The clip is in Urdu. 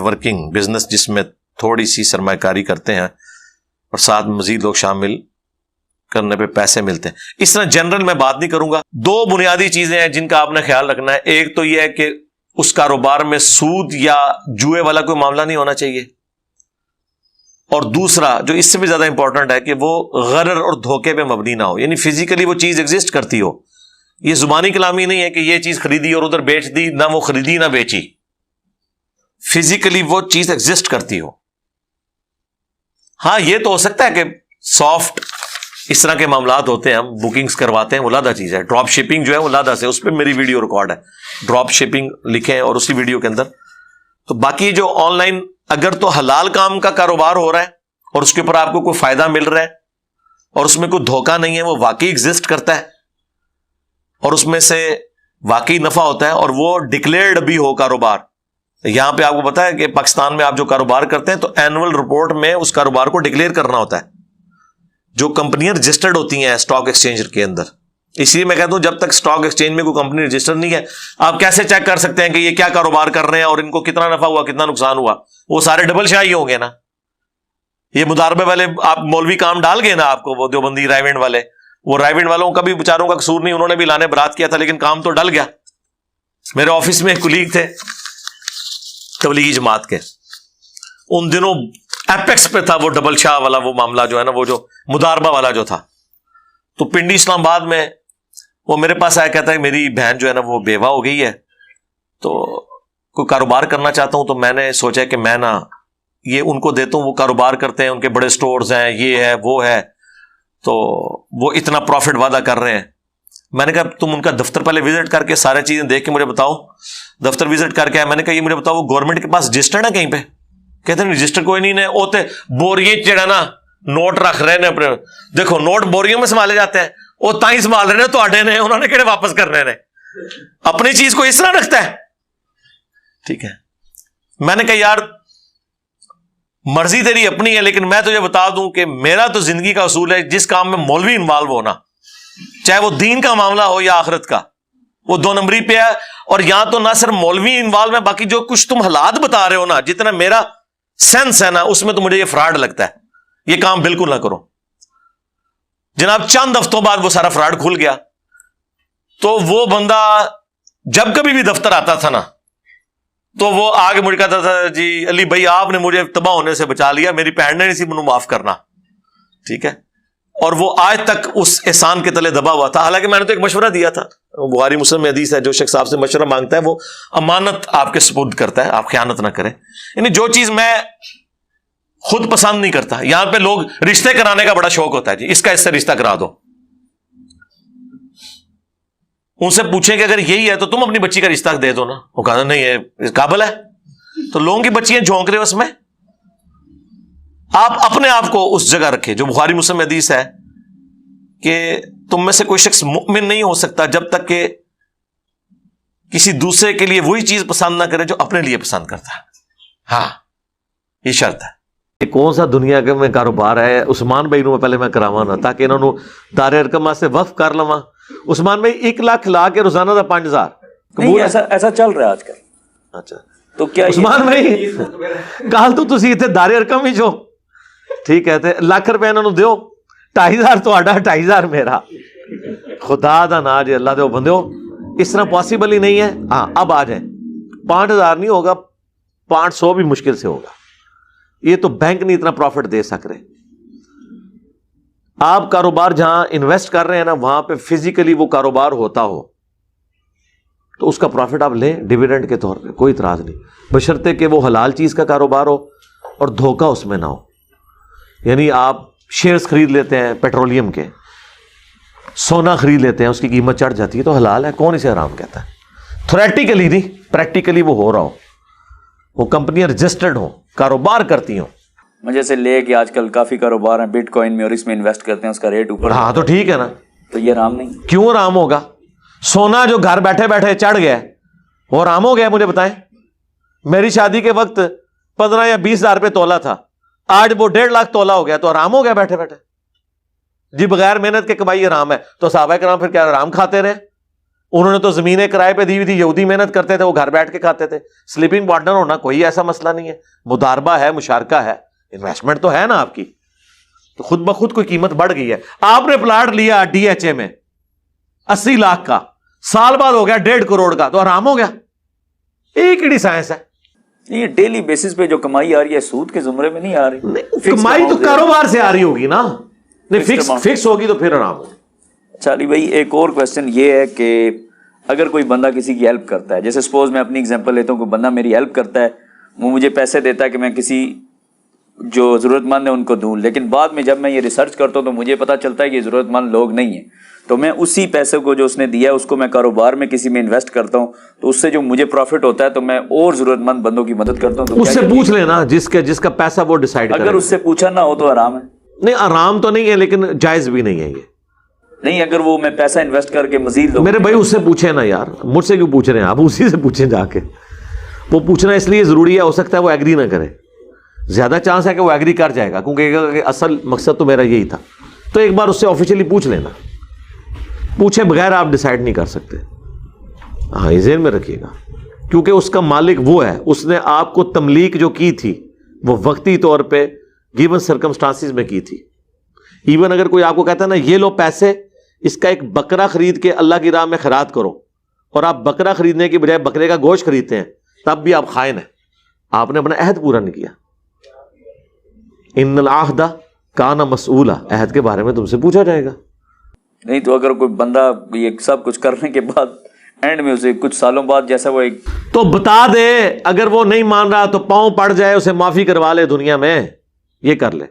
ورکنگ بزنس جس میں تھوڑی سی سرمایہ کاری کرتے ہیں اور ساتھ مزید لوگ شامل کرنے پہ پیسے ملتے ہیں. اس طرح جنرل میں بات نہیں کروں گا. دو بنیادی چیزیں ہیں جن کا آپ نے خیال رکھنا ہے. ایک تو یہ ہے کہ اس کاروبار میں سود یا جوئے والا کوئی معاملہ نہیں ہونا چاہیے, اور دوسرا جو اس سے بھی زیادہ امپورٹنٹ ہے کہ وہ غرر اور دھوکے پہ مبنی نہ ہو, یعنی فزیکلی وہ چیز ایگزسٹ کرتی ہو. یہ زبانی کلامی نہیں ہے کہ یہ چیز خریدی اور ادھر بیچ دی, نہ وہ خریدی نہ بیچی. فزیکلی وہ چیز ایگزسٹ کرتی ہو. ہاں یہ تو ہو سکتا ہے کہ سافٹ اس طرح کے معاملات ہوتے ہیں, ہم بکنگز کرواتے ہیں, وہ علیحدہ چیز ہے. ڈراپ شپنگ جو ہے وہ علیحدہ سے, اس پہ میری ویڈیو ریکارڈ ہے, ڈراپ شپنگ لکھیں اور اسی ویڈیو کے اندر. تو باقی جو آن لائن اگر تو حلال کام کا کاروبار ہو رہا ہے اور اس کے اوپر آپ کو کوئی فائدہ مل رہا ہے اور اس میں کوئی دھوکہ نہیں ہے, وہ واقعی ایگزسٹ کرتا ہے اور اس میں سے واقعی نفع ہوتا ہے اور وہ ڈکلیئرڈ بھی ہو کاروبار. یہاں پہ آپ کو پتا ہے کہ پاکستان میں آپ جو کاروبار کرتے ہیں تو اینول رپورٹ میں اس کاروبار کو ڈکلیئر کرنا ہوتا ہے. جو کمپنیاں رجسٹرڈ ہوتی ہیں اسٹاک ایکسچینج کے اندر, اس لیے میں کہتا ہوں جب تک اسٹاک ایکسچینج میں کوئی کمپنی رجسٹر نہیں ہے آپ کیسے چیک کر سکتے ہیں کہ یہ کیا کاروبار کر رہے ہیں اور ان کو کتنا نفع ہوا کتنا نقصان ہوا؟ وہ سارے ڈبل شاہی ہوں گے نا. یہ مداربے والے آپ مولوی کام ڈال گئے نا آپ کو, وہ دیوبندی رائے ونڈ والے, وہ رائے ونڈ والوں کا بھی بیچاروں کا قصور نہیں, انہوں نے بھی لانے برات کیا تھا لیکن کام تو ڈل گیا. میرے آفس میں کلیگ تھے تبلیغی جماعت کے, ان دنوں ایپیکس پہ تھا وہ ڈبل شاہ والا وہ معاملہ جو ہے نا, وہ جو مداربہ والا جو تھا. تو پنڈی اسلام آباد میں وہ میرے پاس آیا, کہتا ہے میری بہن جو ہے نا وہ بیوہ ہو گئی ہے تو کوئی کاروبار کرنا چاہتا ہوں. تو میں نے سوچا کہ میں نا یہ ان کو دیتا ہوں, وہ کاروبار کرتے ہیں, ان کے بڑے سٹورز ہیں, یہ ہے وہ ہے, تو وہ اتنا پروفٹ وعدہ کر رہے ہیں. میں نے کہا تم ان کا دفتر پہلے وزٹ کر کے سارے چیزیں دیکھ کے مجھے بتاؤ. دفتر وزٹ کر کے آیا, میں نے کہا یہ مجھے بتاؤ وہ گورنمنٹ کے پاس رجسٹرڈ ہے کہیں پہ؟ کہتے ہیں رجسٹر کوئی نہیں ہے, ہوتے بوریے چڑھا نا نوٹ رکھ رہے ہیں اپنے, دیکھو نوٹ بوریوں میں سنبھالے جاتے ہیں, وہ تائیں سنبھال رہے ہیں تو آڈے نے, انہوں نے کہڑے واپس کرنے نے, اپنی چیز کو اس طرح رکھتا ہے. ٹھیک ہے, میں نے کہا یار مرضی تیری اپنی ہے, لیکن میں تجھے بتا دوں کہ میرا تو زندگی کا اصول ہے جس کام میں مولوی انوالو ہونا, چاہے وہ دین کا معاملہ ہو یا آخرت کا, وہ 2 نمبری پہ ہے. اور یہاں تو نہ صرف مولوی انوالو ہے, باقی جو کچھ تم حالات بتا رہے ہو نا, جتنا میرا سینس ہے نا اس میں تو مجھے یہ فراڈ لگتا ہے. یہ کام بالکل نہ کرو جناب. چند ہفتوں بعد وہ سارا فراڈ کھل گیا. تو وہ بندہ جب کبھی بھی دفتر آتا تھا نا تو وہ آگے مجھے کہتا تھا جی علی بھائی آپ نے مجھے تباہ ہونے سے بچا لیا, میری بہن نے نہیں سی منو معاف کرنا. ٹھیک ہے, اور وہ آج تک اس احسان کے تلے دبا ہوا تھا. حالانکہ میں نے تو ایک مشورہ دیا تھا, بخاری مسلم میں حدیث ہے, جو شخص آپ سے مشورہ مانگتا ہے وہ امانت آپ کے سپرد کرتا ہے, آپ خیانت نہ کریں. یعنی جو چیز میں خود پسند نہیں کرتا, یہاں پہ لوگ رشتے کرانے کا بڑا شوق ہوتا ہے, جی اس کا اس سے رشتہ کرا دو. ان سے پوچھیں کہ اگر یہی ہے تو تم اپنی بچی کا رشتہ دے دو نا. وہ کہا نہیں ہے قابل ہے, تو لوگوں کی بچیاں جھونک رہے اس میں. آپ اپنے آپ کو اس جگہ رکھیں جو بخاری مسلم میں حدیث ہے کہ تم میں سے کوئی شخص مؤمن نہیں ہو سکتا جب تک کہ کسی دوسرے کے لیے وہی چیز پسند نہ کرے جو اپنے لیے پسند کرتا ہے. ہاں یہ شرط ہے. یہ کون سا دنیا کے میں کاروبار ہے؟ عثمان بھائی نو پہلے میں کراواں نا تاکہ انہوں نے دار ارکم سے وقف کر لواں. عثمان بھائی 1 لاکھ لا کے روزانہ دا 5000 قبول. ایسا چل رہا ہے آج کل. اچھا تو کیا عثمان بھائی کال تو تسی اتنے دار ارکم ہی جو ٹھیک ہے, تے لاکھ روپے انہوں دیو, 2500 تہاڈا 2500 میرا. خدا دا نا جے اللہ دے بندیو, اس طرح پاسبل ہی نہیں ہے. ہاں اب آ جائیں, 5000 نہیں ہوگا, 500 بھی مشکل سے ہوگا. یہ تو بینک نہیں اتنا پروفٹ دے سک رہے. آپ کاروبار جہاں انویسٹ کر رہے ہیں نا وہاں پہ فزیکلی وہ کاروبار ہوتا ہو تو اس کا پروفٹ آپ لیں ڈیویڈنڈ کے طور پہ, کوئی اعتراض نہیں, بشرطے کہ وہ حلال چیز کا کاروبار ہو اور دھوکہ اس میں نہ ہو. یعنی آپ شیئرز خرید لیتے ہیں پیٹرولیم کے, سونا خرید لیتے ہیں, اس کی قیمت چڑھ جاتی ہے تو حلال ہے, کون اسے حرام کہتا ہے؟ تھیوریٹیکلی نہیں, پریکٹیکلی وہ ہو رہا ہو, وہ کمپنیاں رجسٹرڈ ہوں, کاروبار کرتی ہوں. مجھے سے لے کہ آج کل کافی کاروبار ہیں بٹ کوائن میں اور اس میں انویسٹ کرتے ہیں, اس کا ریٹ اوپر. ہاں تو ٹھیک ہے نا, تو یہ حرام نہیں. کیوں حرام ہوگا؟ سونا جو گھر بیٹھے بیٹھے چڑھ گیا وہ حرام ہو گیا؟ مجھے بتائیں. میری شادی کے وقت 15 یا 20 ہزار پہ تولہ تھا, آج وہ 1.5 لاکھ تولہ ہو گیا, تو حرام ہو گیا بیٹھے بیٹھے. جی بغیر محنت کے کمائی حرام ہے, تو صحابہ کرام پھر کیا حرام کھاتے رہے؟ انہوں نے تو زمینیں کرائے پہ دی ہوئی تھی، یہودی محنت کرتے تھے، وہ گھر بیٹھ کے کھاتے تھے. سلیپنگ پارٹنر ہونا کوئی ایسا مسئلہ نہیں ہے، مداربہ ہے، مشارکہ ہے، انویسٹمنٹ تو ہے نا آپ کی، تو خود بخود کوئی قیمت بڑھ گئی ہے. آپ نے پلاٹ لیا ڈی ایچ اے میں 80 لاکھ کا، سال بعد ہو گیا 1.5 کروڑ کا، تو حرام ہو گیا. ایک ہی سائنس ہے. یہ ڈیلی بیسس پہ جو کمائی آ رہی ہے سود کے زمرے میں نہیں آ رہی. کمائی تو کاروبار سے آ رہی ہوگی نا، نہیں فکس ہوگی تو پھر حرام ہوگی. چالی بھائی ایک اور کوشچن یہ ہے کہ اگر کوئی بندہ کسی کی ہیلپ کرتا ہے، جیسے سپوز میں اپنی اگزامپل لیتا ہوں، کوئی بندہ میری ہیلپ کرتا ہے، وہ مجھے پیسے دیتا ہے کہ میں کسی جو ضرورت مند ہے ان کو دوں، لیکن بعد میں جب میں یہ ریسرچ کرتا ہوں تو مجھے پتا چلتا ہے کہ یہ ضرورت مند لوگ نہیں ہیں، تو میں اسی پیسے کو جو اس نے دیا ہے اس کو میں کاروبار میں کسی میں انویسٹ کرتا ہوں، تو اس سے جو مجھے پروفٹ ہوتا ہے تو میں اور ضرورت مند بندوں کی مدد کرتا ہوں. تو اس سے پوچھ لینا جس کا پیسہ وہ ڈیسائیڈ کرے. اگر اس سے پوچھا نہ ہو تو حرام ہے؟ نہیں آرام تو نہیں ہے، لیکن جائز بھی نہیں ہے یہ. نہیں، اگر وہ میں پیسہ انویسٹ کر کے مزید میرے بھائی اس سے پوچھیں نا یار، مجھ سے کیوں پوچھ رہے ہیں آپ؟ اسی سے پوچھیں جا کے. وہ پوچھنا اس لیے ضروری ہے، ہو سکتا ہے وہ ایگری نہ کرے، زیادہ چانس ہے کہ وہ ایگری کر جائے گا، کیونکہ اصل مقصد تو میرا یہی تھا. تو ایک بار اس سے آفیشیلی پوچھ لینا، پوچھے بغیر آپ ڈیسائیڈ نہیں کر سکتے. ہاں یہ ذہن میں رکھیے گا، کیونکہ اس کا مالک وہ ہے، اس نے آپ کو تملیک جو کی تھی وہ وقتی طور پہ گیون سرکمسٹانسز میں کی تھی. ایون اگر کوئی آپ کو کہتا ہے نا یہ لو پیسے، اس کا ایک بکرا خرید کے اللہ کی راہ میں خیرات کرو، اور آپ بکرا خریدنے کی بجائے بکرے کا گوشت خریدتے ہیں، تب بھی آپ خائن ہیں، آپ نے اپنا عہد پورا نہیں کیا. ان العہد کان مسئولا، عہد کے بارے میں تم سے پوچھا جائے گا. نہیں تو اگر کوئی بندہ یہ سب کچھ کرنے کے بعد اینڈ میں اسے کچھ سالوں بعد جیسا وہ ایک تو بتا دے، اگر وہ نہیں مان رہا تو پاؤں پڑ جائے، اسے معافی کروا لے دنیا میں، یہ کر لے.